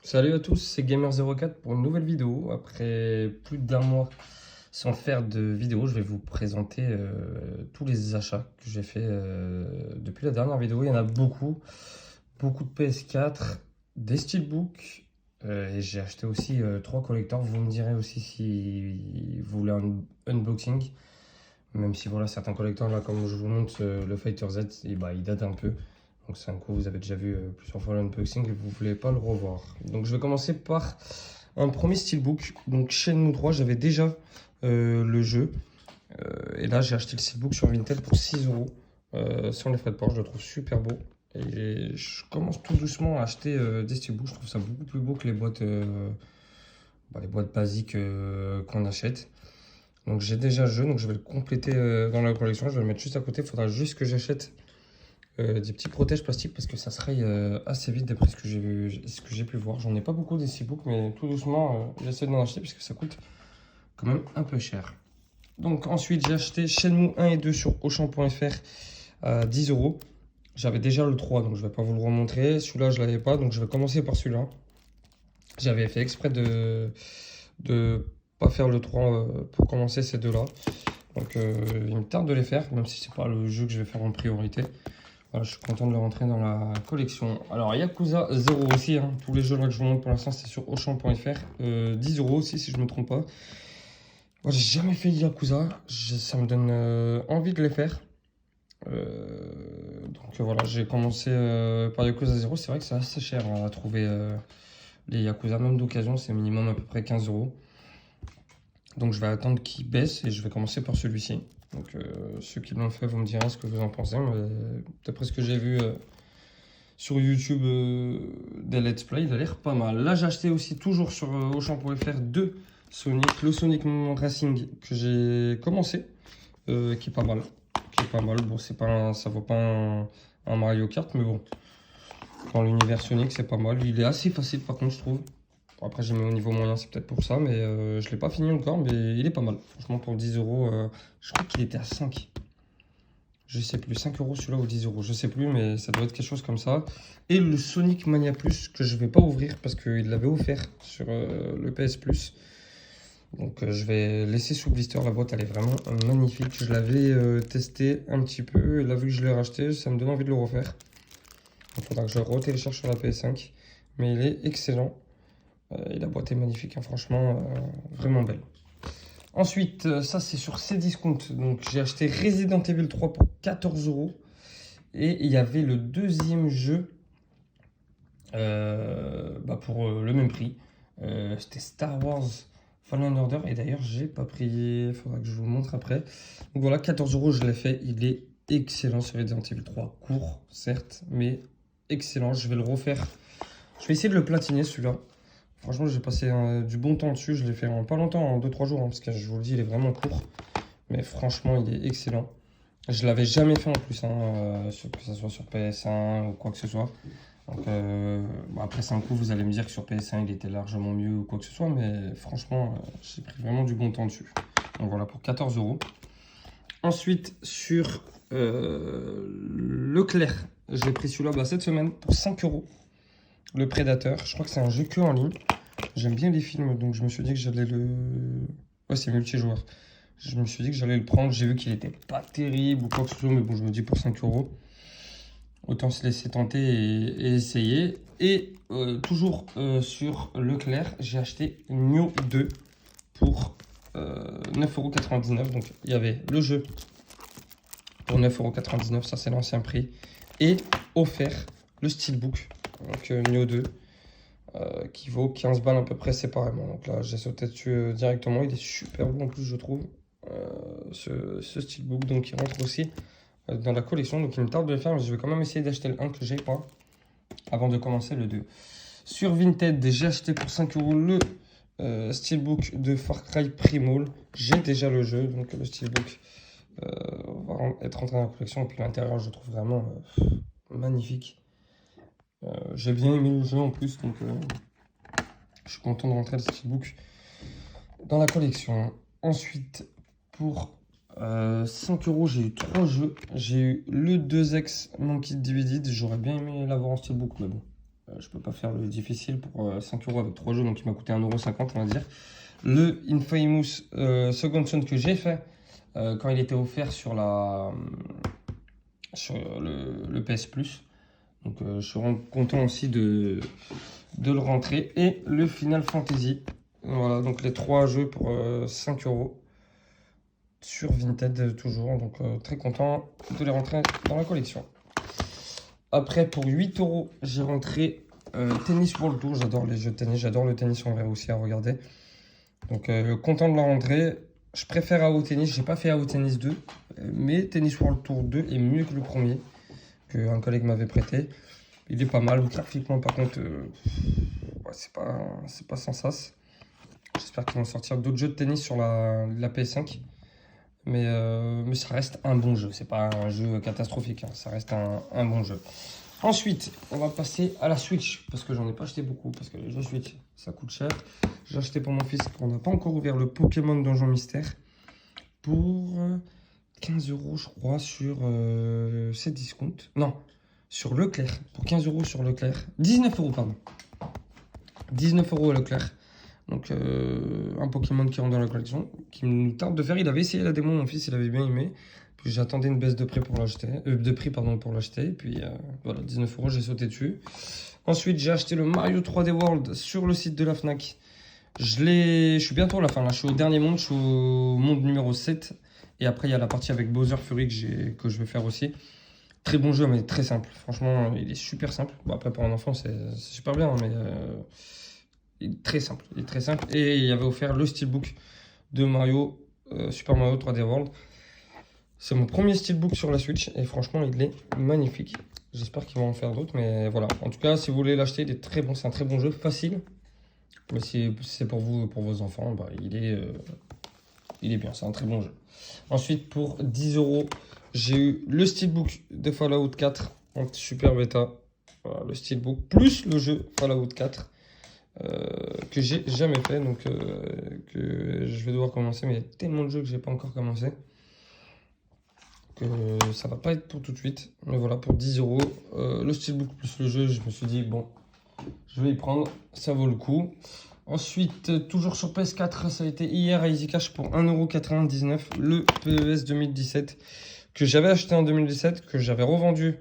Salut à tous, c'est Gamer04 pour une nouvelle vidéo. Après plus d'un mois sans faire de vidéo, je vais vous présenter tous les achats que j'ai fait depuis la dernière vidéo. Il y en a beaucoup, beaucoup de PS4, des steelbooks et j'ai acheté aussi 3 collecteurs. Vous me direz aussi si vous voulez un unboxing, même si voilà, certains collecteurs là, comme je vous montre le Fighter Z, il date un peu. Donc c'est un coup, vous avez déjà vu plusieurs fois l'unboxing et vous ne voulez pas le revoir. Donc je vais commencer par un premier steelbook. Donc Shenmue 3, j'avais déjà le jeu. Et là, j'ai acheté le steelbook sur Vinted pour 6 euros. Sans les frais de port, je le trouve super beau. Et je commence tout doucement à acheter des steelbooks. Je trouve ça beaucoup plus beau que les boîtes basiques qu'on achète. Donc j'ai déjà le jeu, donc je vais le compléter dans la collection. Je vais le mettre juste à côté. Il faudra juste que j'achète des petits protèges plastiques parce que ça se raye assez vite d'après ce que j'ai pu voir. J'en ai pas beaucoup des steelbooks, mais tout doucement j'essaie d'en acheter parce que ça coûte quand même un peu cher. Donc ensuite j'ai acheté Shenmue 1 et 2 sur Auchan.fr à 10 euros. J'avais déjà le 3 donc je vais pas vous le remontrer. Celui-là je l'avais pas donc je vais commencer par celui-là. J'avais fait exprès de pas faire le 3 pour commencer ces deux-là. Donc il me tarde de les faire même si c'est pas le jeu que je vais faire en priorité. Voilà, je suis content de le rentrer dans la collection. Alors, Yakuza 0 aussi. Hein. Tous les jeux là que je vous montre pour l'instant, c'est sur Auchan.fr. 10 euros aussi, si je ne me trompe pas. Moi, j'ai jamais fait Yakuza. Ça me donne envie de les faire. Donc, voilà, j'ai commencé par Yakuza 0. C'est vrai que c'est assez cher hein, à trouver les Yakuza. Même d'occasion, c'est minimum à peu près 15 euros. Donc, je vais attendre qu'il baisse et je vais commencer par celui-ci. Donc, ceux qui l'ont fait, vous me direz ce que vous en pensez. D'après ce que j'ai vu sur YouTube des let's play, il a l'air pas mal. Là, j'ai acheté aussi toujours sur Auchan.fr deux Sonic. Le Sonic Racing que j'ai commencé, qui est pas mal. Bon, c'est pas ça vaut pas un Mario Kart, mais bon. Dans l'univers Sonic, c'est pas mal. Il est assez facile, par contre, je trouve. Bon, après, j'ai mis au niveau moyen, c'est peut-être pour ça, mais je l'ai pas fini encore, mais il est pas mal. Franchement, pour 10 euros, je crois qu'il était à 5. Je sais plus, 5 euros celui-là ou 10 euros, je sais plus, mais ça doit être quelque chose comme ça. Et le Sonic Mania Plus que je vais pas ouvrir parce qu'il l'avait offert sur le PS Plus. Donc je vais laisser sous blister, la boîte elle est vraiment magnifique. Je l'avais testé un petit peu et là vu que je l'ai racheté, ça me donne envie de le refaire. Il faudra que je le retélécharge sur la PS5. Mais il est excellent. Et la boîte est magnifique, hein, franchement, vraiment belle. Ensuite, ça c'est sur Cdiscount. Donc j'ai acheté Resident Evil 3 pour 14 euros. Et il y avait le deuxième jeu pour le même prix. C'était Star Wars Fallen Order. Et d'ailleurs, j'ai pas pris. Il faudra que je vous montre après. Donc voilà, 14 euros, je l'ai fait. Il est excellent sur Resident Evil 3. Court, certes, mais excellent. Je vais le refaire. Je vais essayer de le platiner celui-là. Franchement, j'ai passé du bon temps dessus. Je l'ai fait en pas longtemps, en 2-3 jours, hein, parce que je vous le dis, il est vraiment court. Mais franchement, il est excellent. Je l'avais jamais fait en plus, hein, que ce soit sur PS1 ou quoi que ce soit. Donc, après 5 coups, vous allez me dire que sur PS1, il était largement mieux ou quoi que ce soit. Mais franchement, j'ai pris vraiment du bon temps dessus. Donc voilà, pour 14 euros. Ensuite, sur Leclerc, j'ai pris celui-là cette semaine pour 5 euros. Le Prédateur, je crois que c'est un jeu que en ligne. J'aime bien les films, donc je me suis dit que j'allais le... Ouais, c'est multijoueur. Je me suis dit que j'allais le prendre. J'ai vu qu'il était pas terrible ou quoi que ce soit, mais bon, je me dis pour 5 euros, autant se laisser tenter et essayer. Et toujours sur Leclerc, j'ai acheté Nioh 2 pour 9,99 €. Donc il y avait le jeu pour 9,99 €, ça c'est l'ancien prix. Et offert le steelbook, donc Nioh 2. Qui vaut 15 balles à peu près séparément. Donc là, j'ai sauté dessus directement. Il est super beau en plus, je trouve, ce steelbook. Donc il rentre aussi dans la collection. Donc il me tarde de le faire, mais je vais quand même essayer d'acheter le 1 que j'ai pas avant de commencer le 2. Sur Vinted, j'ai acheté pour 5 euros le steelbook de Far Cry Primal. J'ai déjà le jeu, donc le steelbook va être rentré dans la collection. Et puis l'intérieur, je le trouve vraiment magnifique. J'ai bien aimé le jeu en plus, donc je suis content de rentrer le steelbook dans la collection. Ensuite, pour 5 euros, j'ai eu 3 jeux. J'ai eu le 2X Monkey Divided. J'aurais bien aimé l'avoir en steelbook, mais bon, Je peux pas faire le difficile pour 5 euros avec 3 jeux, donc il m'a coûté 1,50 €, on va dire. Le Infamous Second Son que j'ai fait quand il était offert sur le PS Plus. Donc je suis content aussi de le rentrer. Et le Final Fantasy. Voilà, donc les 3 jeux pour 5 € sur Vinted toujours. Donc très content de les rentrer dans la collection. Après, pour 8 €, j'ai rentré Tennis World Tour. J'adore les jeux de tennis, j'adore le tennis en vrai aussi à regarder. Donc content de la rentrer. Je préfère AO Tennis, j'ai pas fait AO Tennis 2, mais Tennis World Tour 2 est mieux que le premier, qu'un collègue m'avait prêté. Il est pas mal, graphiquement par contre, ouais, c'est pas sans sas. J'espère qu'ils vont sortir d'autres jeux de tennis sur la PS5. Mais ça reste un bon jeu, c'est pas un jeu catastrophique, hein. Ça reste un bon jeu. Ensuite, on va passer à la Switch, parce que j'en ai pas acheté beaucoup, parce que les jeux Switch, ça coûte cher. J'ai acheté pour mon fils, on n'a pas encore ouvert le Pokémon Donjon Mystère, pour 15 € je crois, sur Cdiscount. Non, sur Leclerc, pour 15 € sur Leclerc. 19 € pardon. 19 € à Leclerc. Donc un Pokémon qui rentre dans la collection, qui me tarde de faire. Il avait essayé la démo, mon fils, il avait bien aimé. Puis j'attendais une baisse de prix pour l'acheter, pour l'acheter. Puis voilà, 19 €, j'ai sauté dessus. Ensuite, j'ai acheté le Mario 3D World sur le site de la Fnac. Je suis bientôt à la fin, là. Je suis au dernier monde, je suis au monde numéro 7. Et après, il y a la partie avec Bowser Fury que je vais faire aussi. Très bon jeu, mais très simple. Franchement, il est super simple. Bon, après, pour un enfant, c'est super bien, hein, mais il est très simple. Il est très simple. Et il avait offert le steelbook de Mario, Super Mario 3D World. C'est mon premier steelbook sur la Switch et franchement, il est magnifique. J'espère qu'ils vont en faire d'autres, mais voilà. En tout cas, si vous voulez l'acheter, il est très bon. C'est un très bon jeu, facile. Mais si c'est pour vous, pour vos enfants, bah, il est bien. C'est un très bon jeu. Ensuite, pour 10 €, j'ai eu le steelbook de Fallout 4 en super bêta. Voilà, le steelbook plus le jeu Fallout 4 que j'ai jamais fait, donc que je vais devoir commencer. Mais il y a tellement de jeux que j'ai pas encore commencé que ça va pas être pour tout de suite. Mais voilà, pour 10 €, le steelbook plus le jeu, je me suis dit bon, je vais y prendre, ça vaut le coup. Ensuite, toujours sur PS4, ça a été hier à Easy Cash pour 1,99 €, le PES 2017 que j'avais acheté en 2017, que j'avais revendu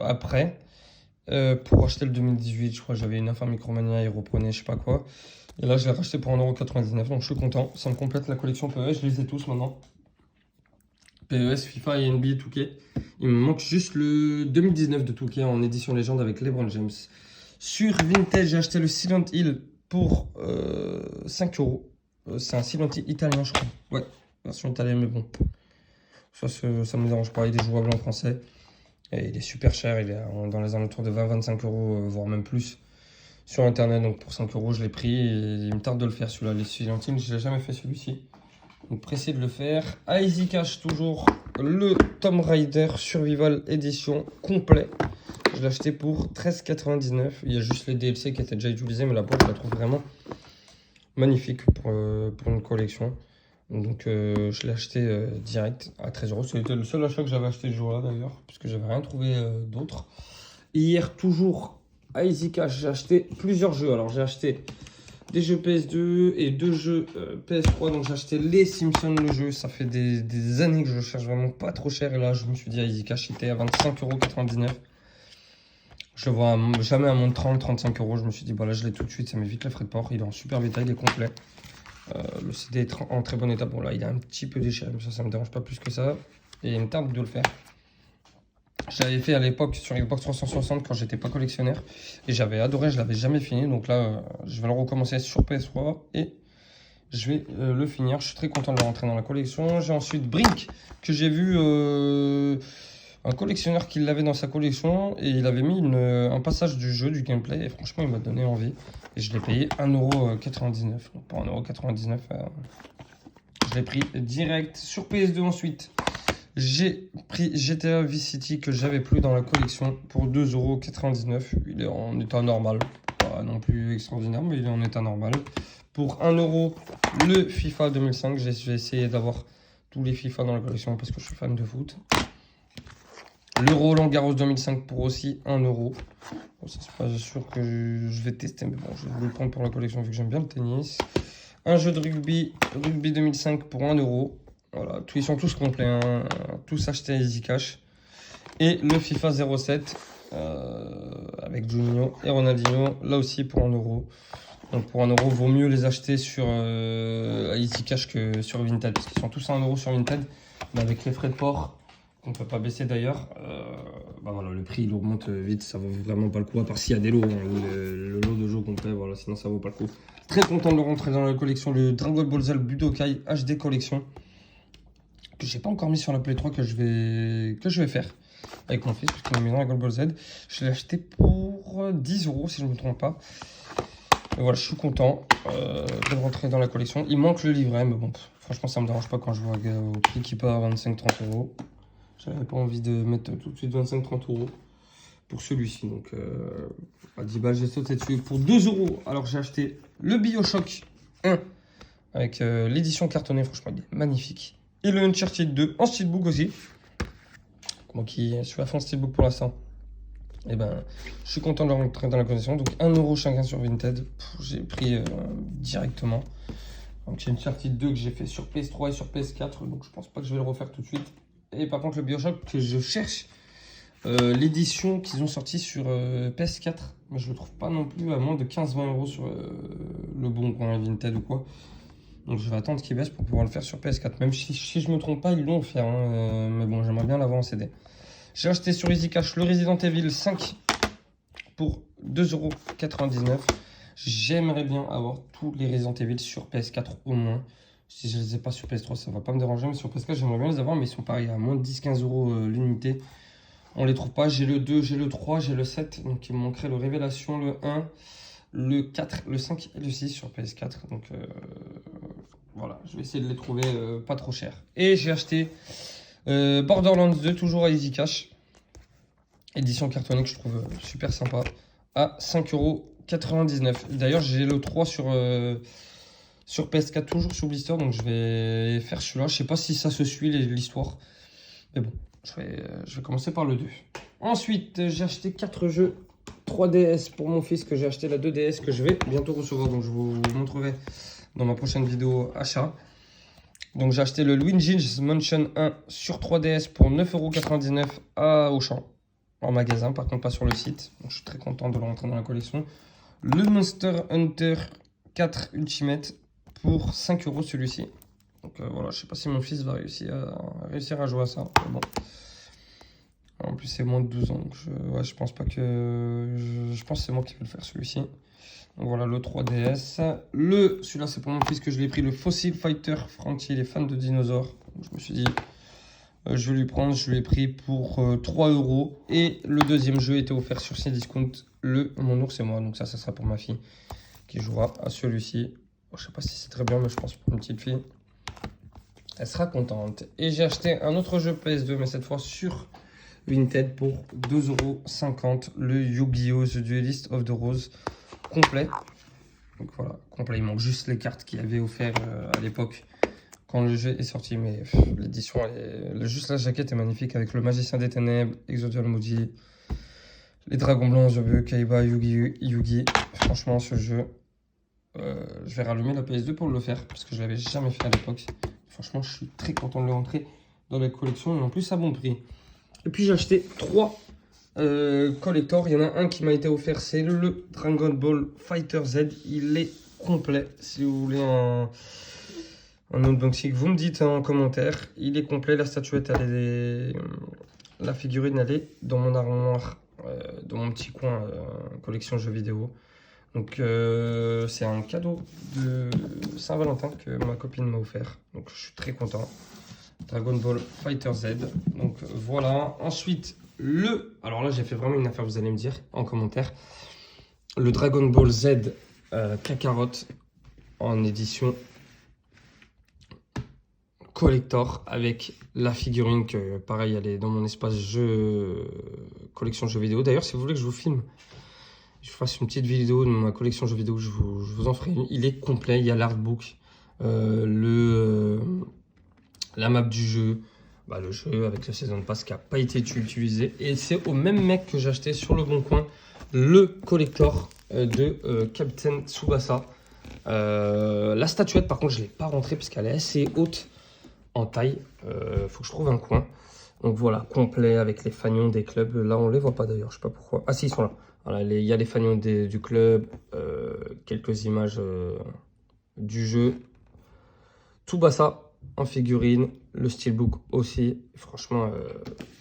après pour acheter le 2018. Je crois que j'avais une infâme Micromania, il reprenait je sais pas quoi. Et là, je l'ai racheté pour 1,99 €, donc je suis content. Ça me complète la collection PES, je les ai tous maintenant. PES, FIFA et NBA 2K. Il me manque juste le 2019 de 2K en édition légende avec LeBron James. Sur Vintage, j'ai acheté le Silent Hill pour 5 €. C'est un Silent Hill italien, je crois. Ouais, version italienne, mais bon. Ça me dérange pas. Il est jouable en français. Et il est super cher. Il est dans les alentours de 20-25 €, voire même plus, sur Internet. Donc pour 5 €, je l'ai pris. Et il me tarde de le faire celui-là. Les Silent Hill, je ne l'ai jamais fait celui-ci. Donc pressé de le faire. À Easy Cash, toujours le Tomb Raider Survival Edition complet. Je l'ai acheté pour 13,99 €. Il y a juste les DLC qui étaient déjà utilisés, mais la boîte, je la trouve vraiment magnifique pour une collection. Donc je l'ai acheté direct à 13 €. C'était le seul achat que j'avais acheté ce jour-là d'ailleurs, puisque j'avais rien trouvé d'autre. Hier, toujours à Easy Cash, j'ai acheté plusieurs jeux. Alors j'ai acheté des jeux PS2 et 2 jeux PS3. Donc j'ai acheté les Simpsons, le jeu. Ça fait des années que je le cherche vraiment pas trop cher. Et là, je me suis dit à Easy Cash, il était à 25,99 €. Je le vois jamais à moins de 30-35 €. Je me suis dit, bah là, je l'ai tout de suite. Ça m'évite les frais de port. Il est en super bêta, il est complet. Le CD est en très bon état. Bon, là, il est un petit peu déchiré, mais ça me dérange pas plus que ça. Et il me tarde de le faire. J'avais fait à l'époque sur Xbox 360 quand j'étais pas collectionneur. Et j'avais adoré, je l'avais jamais fini. Donc là, je vais le recommencer sur PS3 et je vais le finir. Je suis très content de le rentrer dans la collection. J'ai ensuite Brink, que j'ai vu un collectionneur qui l'avait dans sa collection. Et il avait mis un passage du jeu, du gameplay. Et franchement, il m'a donné envie. Et je l'ai payé 1,99 €. Donc pour 1,99 €, je l'ai pris direct. Sur PS2 ensuite, j'ai pris GTA Vice City que j'avais plus dans la collection pour 2,99 €. Il est en état normal. Pas non plus extraordinaire, mais il est en état normal. Pour 1 €, le FIFA 2005. Je vais essayer d'avoir tous les FIFA dans la collection parce que je suis fan de foot. Le Roland Garros 2005 pour aussi 1 euro. Bon, ça, c'est pas sûr que je vais tester, mais bon, je vais le prendre pour la collection vu que j'aime bien le tennis. Un jeu de rugby 2005 pour 1 euro. Voilà, ils sont tous complets, hein, tous achetés à Easy Cash. Et le FIFA 07 avec Juninho et Ronaldinho, là aussi pour 1 euro. Donc pour 1 euro, vaut mieux les acheter sur Easy Cash que sur Vinted, parce qu'ils sont tous à 1 euro sur Vinted, mais avec les frais de port, qu'on ne peut pas baisser d'ailleurs, bah voilà, le prix il augmente vite, ça vaut vraiment pas le coup, à part s'il y a des lots, hein, le lot de jeux complet, voilà, sinon ça vaut pas le coup. Très content de le rentrer dans la collection, le Dragon Ball Z Budokai HD Collection, que j'ai pas encore mis sur la Play 3, que je vais faire avec mon fils, puisqu'il m'a mis dans Dragon Ball Z. Je l'ai acheté pour 10 euros si je ne me trompe pas. Et voilà, je suis content de rentrer dans la collection. Il manque le livret, mais bon, franchement, ça me dérange pas quand je vois au prix qui part à 25-30 euros. J'avais pas envie de mettre tout de suite 25-30 euros pour celui-ci. Donc, à 10 balles, j'ai sauté dessus pour 2 euros. Alors, j'ai acheté le BioShock 1 avec l'édition cartonnée. Franchement, il est magnifique. Et le Uncharted 2 en steelbook aussi. Moi qui suis à fond steelbook pour l'instant. Et ben, je suis content de le rentrer dans la collection. Donc 1 euro chacun sur Vinted. J'ai pris directement. Donc c'est une Uncharted 2 que j'ai fait sur PS3 et sur PS4. Donc je pense pas que je vais le refaire tout de suite. Et par contre le BioShock que je cherche l'édition qu'ils ont sorti sur PS4. Mais je le trouve pas non plus à moins de 15-20 euros sur le bon coin Vinted ou quoi. Donc je vais attendre qu'il baisse pour pouvoir le faire sur PS4. Même si je me trompe pas, ils l'ont offert. Hein, mais bon, j'aimerais bien l'avoir en CD. J'ai acheté sur Easy Cash le Resident Evil 5 pour 2,99 €. J'aimerais bien avoir tous les Resident Evil sur PS4 au moins. Si je les ai pas sur PS3, ça va pas me déranger. Mais sur PS4, j'aimerais bien les avoir. Mais ils sont pareils, à moins de 10-15 euros l'unité. On les trouve pas. J'ai le 2, j'ai le 3, j'ai le 7. Donc il me manquerait le Révélation, le 1, le 4, le 5 et le 6 sur PS4. Donc voilà, je vais essayer de les trouver pas trop cher. Et j'ai acheté Borderlands 2, toujours à Easy Cash. Édition cartonnée que je trouve super sympa. À 5,99 €. D'ailleurs, j'ai le 3 sur PS4, toujours sur Blister. Donc je vais faire celui-là. Je sais pas si ça se suit l'histoire. Mais bon, je vais commencer par le 2. Ensuite, j'ai acheté 4 jeux 3DS pour mon fils, que j'ai acheté la 2DS que je vais bientôt recevoir. Donc je vous montrerai dans ma prochaine vidéo achat. Donc j'ai acheté le Luigi's Mansion 1 sur 3DS pour 9,99 € à Auchan, en magasin, par contre pas sur le site. Donc je suis très content de le rentrer dans la collection. Le Monster Hunter 4 Ultimate pour 5 € celui-ci. Donc voilà, je sais pas si mon fils va réussir à jouer à ça. Mais bon. En plus c'est moins de 12 ans, donc je pense pas que... Je pense que c'est moi qui vais le faire celui-ci. Donc voilà le 3DS. Celui-là c'est pour mon fils que je l'ai pris, le Fossil Fighter Frontier, il est fan de dinosaures. Donc, je me suis dit, je vais lui prendre, je l'ai pris pour 3 €. Et le deuxième jeu était offert sur Cdiscount, Mon ours et moi. Donc ça sera pour ma fille qui jouera à celui-ci. Bon, je sais pas si c'est très bien, mais je pense pour une petite fille, elle sera contente. Et j'ai acheté un autre jeu PS2, mais cette fois sur Vinted pour 2,50 €, le Yu-Gi-Oh! The Duelist of the Rose complet. Donc voilà, complet. Il manque juste les cartes qu'il avait offert à l'époque quand le jeu est sorti. Mais l'édition, juste la jaquette est magnifique avec le Magicien des Ténèbres, Exodial Moody, les Dragons Blancs, Zobu, Kaiba, Yugi. Franchement, ce jeu, je vais rallumer la PS2 pour le faire parce que je l'avais jamais fait à l'époque. Franchement, je suis très content de le rentrer dans la collection et en plus à bon prix. Et puis j'ai acheté 3 collector. Il y en a un qui m'a été offert, c'est le Dragon Ball Fighter Z. Il est complet. Si vous voulez un unboxing, vous me dites en commentaire. Il est complet. La statuette, la figurine, elle est dans mon armoire, dans mon petit coin collection jeux vidéo. Donc c'est un cadeau de Saint-Valentin que ma copine m'a offert. Donc je suis très content. Dragon Ball Fighter Z. Donc voilà. Ensuite, alors là, j'ai fait vraiment une affaire, vous allez me dire en commentaire. Le Dragon Ball Z Kakarot en édition collector avec la figurine que, pareil, elle est dans mon espace collection jeux vidéo. D'ailleurs, si vous voulez que je vous filme, je fasse une petite vidéo de ma collection jeux vidéo, je vous en ferai une. Il est complet. Il y a l'artbook, la map du jeu, le jeu avec le Season Pass qui n'a pas été utilisé. Et c'est au même mec que j'ai acheté sur le bon coin le collector de Captain Tsubasa. La statuette, par contre, je ne l'ai pas rentrée parce qu'elle est assez haute en taille. Faut que je trouve un coin. Donc voilà, complet avec les fanions des clubs. Là, on ne les voit pas d'ailleurs, je sais pas pourquoi. Ah si, ils sont là. Voilà, il y a les fanions du club, quelques images du jeu. Tsubasa en figurine, le steelbook aussi. Franchement,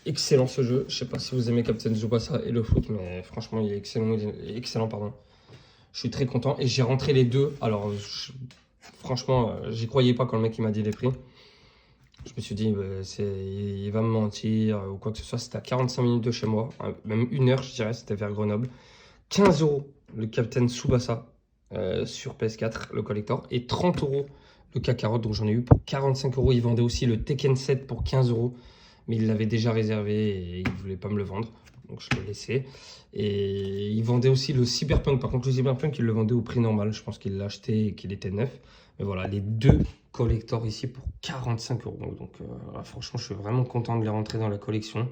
excellent ce jeu. Je sais pas si vous aimez Captain Tsubasa et le foot, mais franchement, il est excellent. Il est excellent, pardon. Je suis très content et j'ai rentré les deux. Alors, franchement, j'y croyais pas quand le mec il m'a dit les prix. Je me suis dit, il va me mentir ou quoi que ce soit. C'était à 45 minutes de chez moi, même 1 heure, je dirais. C'était vers Grenoble. 15 € le Captain Tsubasa sur PS4, le collector, et 30 € le Kakarot, donc j'en ai eu pour 45 €. Il vendait aussi le Tekken 7 pour 15 €, mais il l'avait déjà réservé et il ne voulait pas me le vendre, donc je l'ai laissé. Et il vendait aussi le Cyberpunk. Par contre, le Cyberpunk, il le vendait au prix normal. Je pense qu'il l'a acheté et qu'il était neuf. Mais voilà, les deux collectors ici pour 45 €. Donc franchement, je suis vraiment content de les rentrer dans la collection.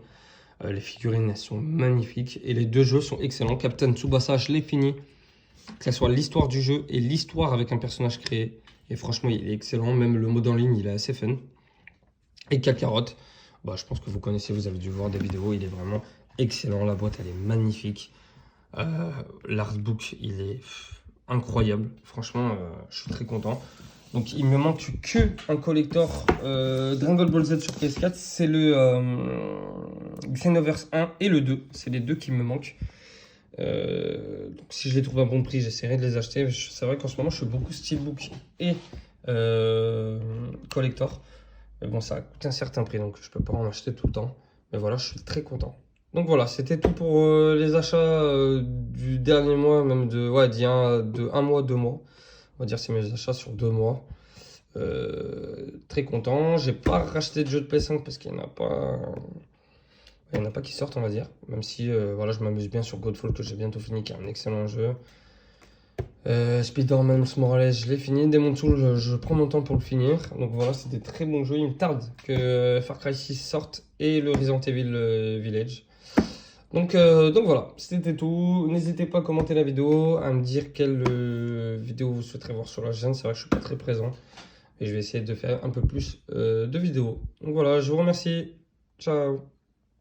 Les figurines, elles sont magnifiques. Et les deux jeux sont excellents. Captain Tsubasa, je l'ai fini. Que ce soit l'histoire du jeu et l'histoire avec un personnage créé. Et franchement, il est excellent. Même le mode en ligne, il est assez fun. Et Kakarot, je pense que vous connaissez, vous avez dû voir des vidéos. Il est vraiment excellent. La boîte, elle est magnifique. L'artbook, il est incroyable. Franchement, je suis très content. Donc, il me manque que un collector Dragon Ball Z sur PS4. C'est le Xenoverse 1 et le 2. C'est les deux qui me manquent. Donc si je les trouve à bon prix, j'essaierai de les acheter. C'est vrai qu'en ce moment, je suis beaucoup Steelbook et collector. Mais bon, ça coûte un certain prix, donc je peux pas en acheter tout le temps. Mais voilà, je suis très content. Donc voilà, c'était tout pour les achats du dernier mois, même de un mois, 2 mois. On va dire c'est mes achats sur 2 mois. Très content. J'ai pas racheté de jeu de PS5 parce qu'il n'y en a pas. Il n'y en a pas qui sortent, on va dire. Même si voilà, je m'amuse bien sur Godfall que j'ai bientôt fini, qui est un excellent jeu. Spider-Man Morales, je l'ai fini. Demon's Souls, je prends mon temps pour le finir. Donc voilà, c'est des très bons jeux. Il me tarde que Far Cry 6 sorte et le Resident Evil Village. Donc voilà, c'était tout. N'hésitez pas à commenter la vidéo, à me dire quelle vidéo vous souhaiterez voir sur la chaîne. C'est vrai que je suis pas très présent. Et je vais essayer de faire un peu plus de vidéos. Donc voilà, je vous remercie. Ciao.